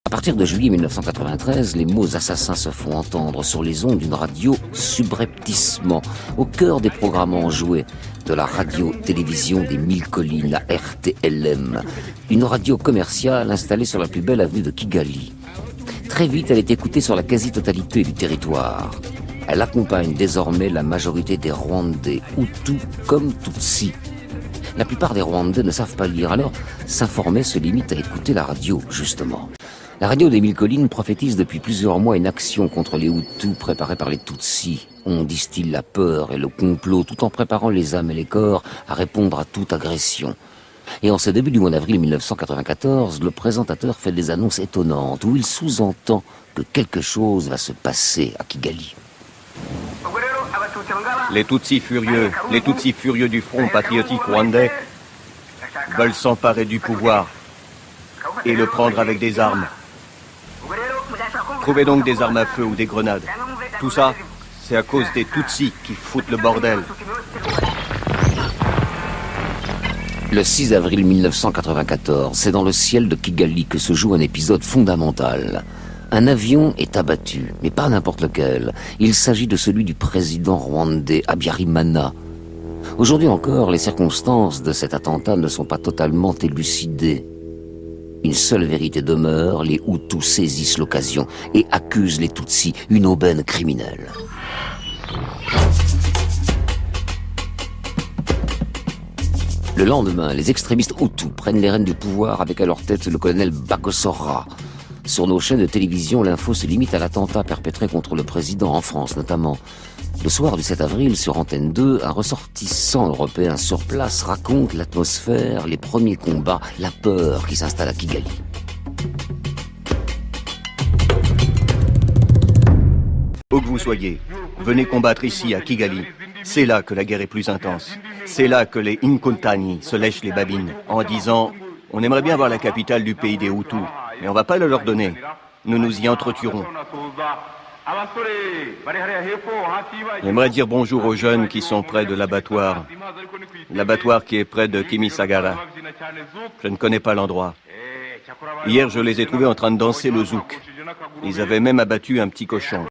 À partir de juillet 1993, les mots assassins se font entendre sur les ondes d'une radio subrepticement, au cœur des programmes enjoués de la radio-télévision des Mille Collines, la RTLM, une radio commerciale installée sur la plus belle avenue de Kigali. Très vite, elle est écoutée sur la quasi-totalité du territoire. Elle accompagne désormais la majorité des Rwandais, Hutus comme Tutsis. La plupart des Rwandais ne savent pas lire, alors s'informer se limite à écouter la radio, justement. La radio des Mille Collines prophétise depuis plusieurs mois une action contre les Hutus préparée par les Tutsis. On distille la peur et le complot tout en préparant les âmes et les corps à répondre à toute agression. Et en ce début du mois d'avril 1994, le présentateur fait des annonces étonnantes où il sous-entend que quelque chose va se passer à Kigali. Les Tutsis furieux du Front patriotique rwandais veulent s'emparer du pouvoir et le prendre avec des armes. Trouvez donc des armes à feu ou des grenades. Tout ça, c'est à cause des Tutsis qui foutent le bordel. Le 6 avril 1994, c'est dans le ciel de Kigali que se joue un épisode fondamental. Un avion est abattu, mais pas n'importe lequel. Il s'agit de celui du président rwandais, Habyarimana. Aujourd'hui encore, les circonstances de cet attentat ne sont pas totalement élucidées. Une seule vérité demeure, les Hutus saisissent l'occasion et accusent les Tutsis, une aubaine criminelle. Le lendemain, les extrémistes Hutus prennent les rênes du pouvoir avec à leur tête le colonel Bagosora. Sur nos chaînes de télévision, l'info se limite à l'attentat perpétré contre le président en France notamment. Le soir du 7 avril, sur Antenne 2, un ressortissant européen sur place raconte l'atmosphère, les premiers combats, la peur qui s'installe à Kigali. Où que vous soyez, venez combattre ici à Kigali. C'est là que la guerre est plus intense. C'est là que les Inkontani se lèchent les babines en disant « On aimerait bien voir la capitale du pays des Hutus, mais on va pas le leur donner. Nous nous y entretuerons. » J'aimerais dire bonjour aux jeunes qui sont près de l'abattoir. L'abattoir qui est près de Kimisagara. Je ne connais pas l'endroit. Hier, je les ai trouvés en train de danser le zouk. Ils avaient même abattu un petit cochon.